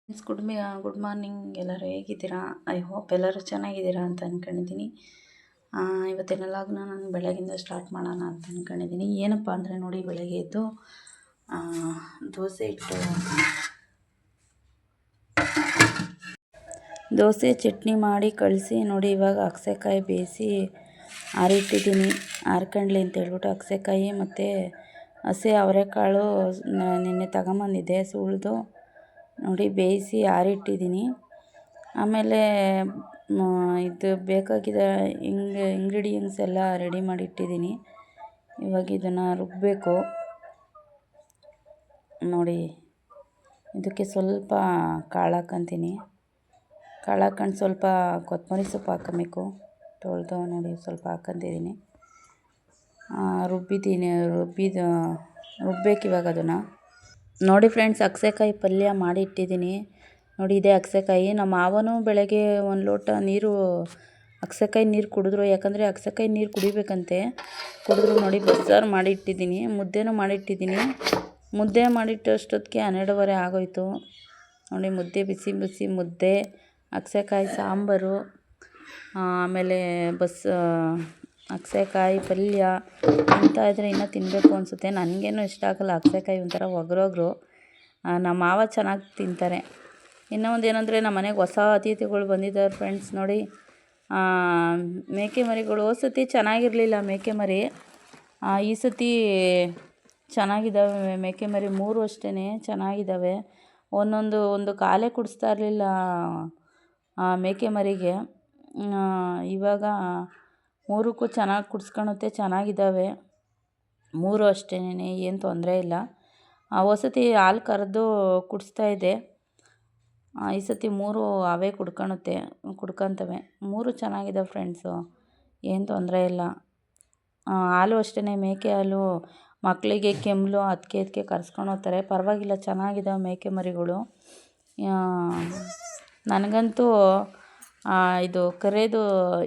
Friends good morning. ಎಲ್ಲರೂ ಹೇಗಿದ್ದೀರಾ? I hope ಎಲ್ಲರೂ ಚೆನ್ನಾಗಿದ್ದೀರಾ ಅಂತ ಅಂದ್ಕೊಂಡಿದ್ದೀನಿ. ಇವತ್ತಿನ ಲಾಗ್ನ ನಾನು ಬೆಳಗಿಂದ ಸ್ಟಾರ್ಟ್ ಮಾಡೋಣ ಅಂತ ಅಂದ್ಕೊಂಡಿದ್ದೀನಿ. ಏನಪ್ಪ ಅಂದರೆ ನೋಡಿ, ಬೆಳಗ್ಗೆ ಎದ್ದು ದೋಸೆ ಚಟ್ನಿ ಮಾಡಿ ಕಳಿಸಿ ನೋಡಿ. ಇವಾಗ ಅಗಸೆಕಾಯಿ ಬೇಯಿಸಿ ಆರಿಟ್ಟಿದ್ದೀನಿ. ಆರ್ಕಂಡ್ಲಿ ಅಂತ ಹೇಳ್ಬಿಟ್ಟು ಅಗಸೆಕಾಯಿ ಮತ್ತು ಹಸಿ ಅವರೆಕಾಳು ನಿನ್ನೆ ತಗೊಂಬಂದಿದ್ದೆ ಸುಳ್ದು ನೋಡಿ, ಬೇಯಿಸಿ ಆರಿಟ್ಟಿದ್ದೀನಿ. ಆಮೇಲೆ ಇದು ಬೇಕಾಗಿದ್ದ ಇಂಗ್ರೀಡಿಯೆಂಟ್ಸ್ ಎಲ್ಲ ರೆಡಿ ಮಾಡಿಟ್ಟಿದ್ದೀನಿ. ಇವಾಗ ಇದನ್ನು ರುಬ್ಬಬೇಕು ನೋಡಿ. ಇದಕ್ಕೆ ಸ್ವಲ್ಪ ಕಾಳು ಹಾಕ್ಕೊಂತೀನಿ. ಕಾಳು ಹಾಕ್ಕೊಂಡು ಸ್ವಲ್ಪ ಕೊತ್ತಂಬರಿ ಸೊಪ್ಪು ಹಾಕ್ಕೊಬೇಕು. ತೊಳೆದು ನೋಡಿ ಸ್ವಲ್ಪ ಹಾಕ್ಕೊಂತಿದ್ದೀನಿ. ರುಬ್ಬೇಕು ಇವಾಗ ಅದನ್ನು ನೋಡಿ. ಫ್ರೆಂಡ್ಸ್, ಅಗಸೆಕಾಯಿ ಪಲ್ಯ ಮಾಡಿ ಇಟ್ಟಿದ್ದೀನಿ ನೋಡಿ. ಇದೇ ಅಗಸೆಕಾಯಿ. ನಮ್ಮ ಮಾವನೂ ಬೆಳಗ್ಗೆ ಒಂದು ಲೋಟ ನೀರು ಅಗಸೆಕಾಯಿ ನೀರು ಕುಡಿದ್ರು. ಯಾಕಂದರೆ ಅಗಸೆಕಾಯಿ ನೀರು ಕುಡಿಬೇಕಂತೆ. ಕುಡಿದ್ರು ನೋಡಿ. ಬಸ್ಸಾರು ಮಾಡಿ ಇಟ್ಟಿದ್ದೀನಿ, ಮುದ್ದೆನೂ ಮಾಡಿಟ್ಟಿದ್ದೀನಿ. ಮುದ್ದೆ ಮಾಡಿಟ್ಟಷ್ಟೊತ್ತಿಗೆ 12:30 ಆಗೋಯ್ತು ನೋಡಿ. ಮುದ್ದೆ ಬಿಸಿ ಬಿಸಿ ಮುದ್ದೆ, ಅಗಸೆಕಾಯಿ ಸಾಂಬಾರು, ಆಮೇಲೆ ಅಗಸೆಕಾಯಿ ಪಲ್ಯ ತಿಂತಾಯಿದ್ರೆ ಇನ್ನೂ ತಿನ್ನಬೇಕು ಅನಿಸುತ್ತೆ. ನನಗೇನು ಇಷ್ಟ ಆಗಲ್ಲ ಅಗಸೆಕಾಯಿ, ಒಂಥರ ಒಗ್ರೊಗ್ರು. ನಮ್ಮ ಮಾವ ಚೆನ್ನಾಗಿ ತಿಂತಾರೆ. ಇನ್ನೂ ಒಂದು ಏನಂದರೆ, ನಮ್ಮ ಮನೆಗೆ ಹೊಸ ಅತಿಥಿಗಳು ಬಂದಿದ್ದಾರೆ ಫ್ರೆಂಡ್ಸ್ ನೋಡಿ. ಮೇಕೆ ಮರಿಗಳು ಹೋದ ಸತಿ ಚೆನ್ನಾಗಿರಲಿಲ್ಲ ಮೇಕೆ ಮರಿ. ಈ ಸತಿ ಚೆನ್ನಾಗಿದ್ದಾವೆ ಮೇಕೆ ಮರಿ. 3 ಅಷ್ಟೇ ಚೆನ್ನಾಗಿದ್ದಾವೆ. ಒಂದು ಕಾಲೇ ಕುಡಿಸ್ತಾ ಇರಲಿಲ್ಲ ಮೇಕೆ ಮರಿಗೆ. ಇವಾಗ 3ಕ್ಕೂ ಚೆನ್ನಾಗಿ ಕುಡಿಸ್ಕೊಳುತ್ತೆ, ಚೆನ್ನಾಗಿದ್ದಾವೆ 3 ಅಷ್ಟೇ, ಏನು ತೊಂದರೆ ಇಲ್ಲ. ಹೋದ ಸತಿ ಹಾಲು ಕರೆದು ಕುಡಿಸ್ತಾಯಿದ್ದೆ. ಈ ಸತಿ 3 ಅವೇ ಕುಡ್ಕೊತವೆ. 3 ಚೆನ್ನಾಗಿದ್ದಾವೆ ಫ್ರೆಂಡ್ಸು, ಏನು ತೊಂದರೆ ಇಲ್ಲ. ಹಾಲು ಅಷ್ಟೇ, ಮೇಕೆ ಹಾಲು ಮಕ್ಕಳಿಗೆ ಕೆಮ್ಮಲು ಅದಕ್ಕೆ ಕರೆಸ್ಕೊಂಡು ಹೋಗ್ತಾರೆ. ಪರವಾಗಿಲ್ಲ, ಚೆನ್ನಾಗಿದ್ದಾವೆ ಮೇಕೆ ಮರಿಗಳು. ನನಗಂತೂ ಇದು ಕರೆದು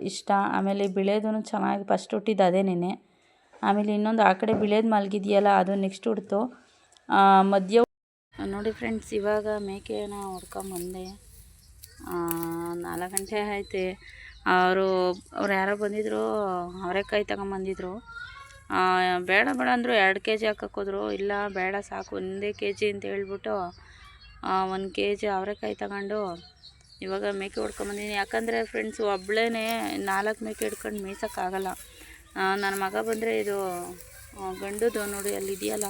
ಇಷ್ಟ. ಆಮೇಲೆ ಬಿಳೇದೂ ಚೆನ್ನಾಗಿ ಫಸ್ಟ್ ಹುಟ್ಟಿದ್ದು ಅದೇನೇ. ಆಮೇಲೆ ಇನ್ನೊಂದು ಆ ಕಡೆ ಬಿಳೇದು ಮಲಗಿದೆಯಲ್ಲ, ಅದು ನೆಕ್ಸ್ಟ್ ಹುಡ್ತು ಮಧ್ಯ ನೋಡಿ. ಫ್ರೆಂಡ್ಸ್, ಇವಾಗ ಮೇಕೆನ ಹೊಡ್ಕೊಂಬಂದೆ. 4 ಗಂಟೆ ಆಯ್ತು. ಅವ್ರು ಯಾರೋ ಬಂದಿದ್ದರು, ಅವರೆಕಾಯಿ ತಗೊಂಬಂದಿದ್ರು. ಬೇಡ ಅಂದರು. 2 kg ಹಾಕೋದ್ರು. ಇಲ್ಲ ಬೇಡ ಸಾಕು, 1 kg ಅಂತ ಹೇಳ್ಬಿಟ್ಟು 1 kg ಅವರೆಕಾಯಿ ತಗೊಂಡು ಇವಾಗ ಮೇಕೆ ಹೊಡ್ಕೊಂಬಂದಿದ್ದೀನಿ. ಯಾಕಂದರೆ ಫ್ರೆಂಡ್ಸ್, ಒಬ್ಬಳೇ 4 ಮೇಕೆ ಹಿಡ್ಕೊಂಡು ಮೇಯ್ಸೋಕ್ಕಾಗಲ್ಲ. ನನ್ನ ಮಗ ಬಂದರೆ ಇದು ಗಂಡುದು ನೋಡಿ ಅಲ್ಲಿದೆಯಲ್ಲ,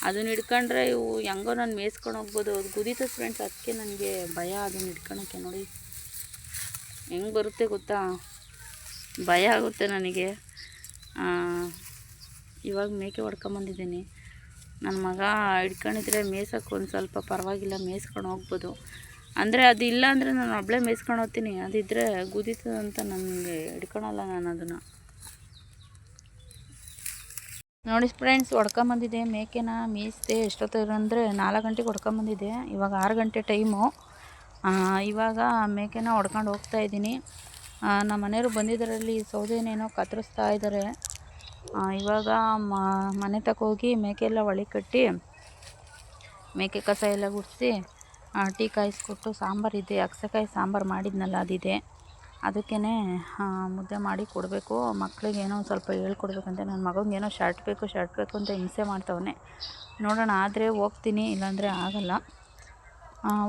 ಅದನ್ನ ಹಿಡ್ಕೊಂಡ್ರೆ ಇವು ಹೆಂಗೋ ನಾನು ಮೇಯ್ಸ್ಕೊಂಡು ಹೋಗ್ಬೋದು. ಅದು ಗುದೀತದೆ ಫ್ರೆಂಡ್ಸ್, ಅದಕ್ಕೆ ನನಗೆ ಭಯ ಅದನ್ನ ಹಿಡ್ಕೊಳಕ್ಕೆ. ನೋಡಿ ಹೆಂಗೆ ಬರುತ್ತೆ ಗೊತ್ತಾ, ಭಯ ಆಗುತ್ತೆ ನನಗೆ. ಇವಾಗ ಮೇಕೆ ಹೊಡ್ಕೊಂಬಂದಿದ್ದೀನಿ. ನನ್ನ ಮಗ ಹಿಡ್ಕೊಂಡಿದ್ರೆ ಮೇಯ್ಸೋಕ್ಕೆ ಒಂದು ಸ್ವಲ್ಪ ಪರವಾಗಿಲ್ಲ, ಮೇಯ್ಸ್ಕೊಂಡು ಹೋಗ್ಬೋದು. ಅಂದರೆ ಅದು ಇಲ್ಲ ಅಂದರೆ ನಾನು ಒಬ್ಬಳೇ ಮೇಯ್ಸ್ಕೊಂಡು ಹೋಗ್ತೀನಿ. ಅದಿದ್ದರೆ ಗುದೀತದಂತ ನನಗೆ ಹಿಡ್ಕೊಳಲ್ಲ ನಾನು ಅದನ್ನು ನೋಡಿ. ಫ್ರೆಂಡ್ಸ್, ಹೊಡ್ಕೊಂಬಂದಿದ್ದೆ ಮೇಕೆನ ಮೇಯಿಸಿದೆ. ಎಷ್ಟೊತ್ತಿಗೆ ಅಂದರೆ 4 ಗಂಟೆಗೆ ಹೊಡ್ಕೊಂಬಂದಿದ್ದೆ. ಇವಾಗ 6 ಗಂಟೆ ಟೈಮು. ಇವಾಗ ಮೇಕೆನ ಹೊಡ್ಕೊಂಡು ಹೋಗ್ತಾಯಿದ್ದೀನಿ. ನಮ್ಮ ಮನೆಯವರು ಬಂದಿದ್ದರಲ್ಲಿ ಸೌದೆನೇನೋ ಕತ್ತರಿಸ್ತಾ ಇದ್ದಾರೆ. ಇವಾಗ ಮನೆ ಹೋಗಿ ಮೇಕೆ ಎಲ್ಲ ಒಳಗೆ ಕಟ್ಟಿ ಮೇಕೆ ಕಸ ಎಲ್ಲ ಗುಡಿಸಿ ಟೀ ಕಾಯಿಸ್ಕೊಟ್ಟು, ಸಾಂಬಾರಿದೆ, ಅಗಸೆಕಾಯಿ ಸಾಂಬಾರು ಮಾಡಿದ್ನಲ್ಲ ಅದಿದೆ, ಅದಕ್ಕೇ ಮುದ್ದೆ ಮಾಡಿ ಕೊಡಬೇಕು. ಮಕ್ಕಳಿಗೆ ಏನೋ ಒಂದು ಸ್ವಲ್ಪ ಹೇಳ್ಕೊಡ್ಬೇಕಂತೆ. ನನ್ನ ಮಗನಿಗೆ ಏನೋ ಶರ್ಟ್ ಬೇಕು ಅಂತ ಹಿಂಸೆ ಮಾಡ್ತವನೆ. ನೋಡೋಣ, ಆದರೆ ಹೋಗ್ತೀನಿ, ಇಲ್ಲಾಂದರೆ ಆಗಲ್ಲ.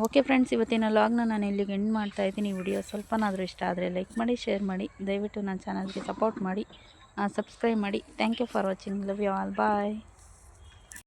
ಓಕೆ ಫ್ರೆಂಡ್ಸ್, ಇವತ್ತಿನ ಲಾಗ್ನ ನಾನು ಇಲ್ಲಿಗೆ ಎಂಡ್ ಮಾಡ್ತಾಯಿದ್ದೀನಿ. ವಿಡಿಯೋ ಸ್ವಲ್ಪನಾದರೂ ಇಷ್ಟ ಆದರೆ ಲೈಕ್ ಮಾಡಿ, ಶೇರ್ ಮಾಡಿ. ದಯವಿಟ್ಟು ನನ್ನ ಚಾನಲ್ಗೆ ಸಪೋರ್ಟ್ ಮಾಡಿ, ಸಬ್ಸ್ಕ್ರೈಬ್ ಮಾಡಿ. Thank you for watching. Love you all. Bye.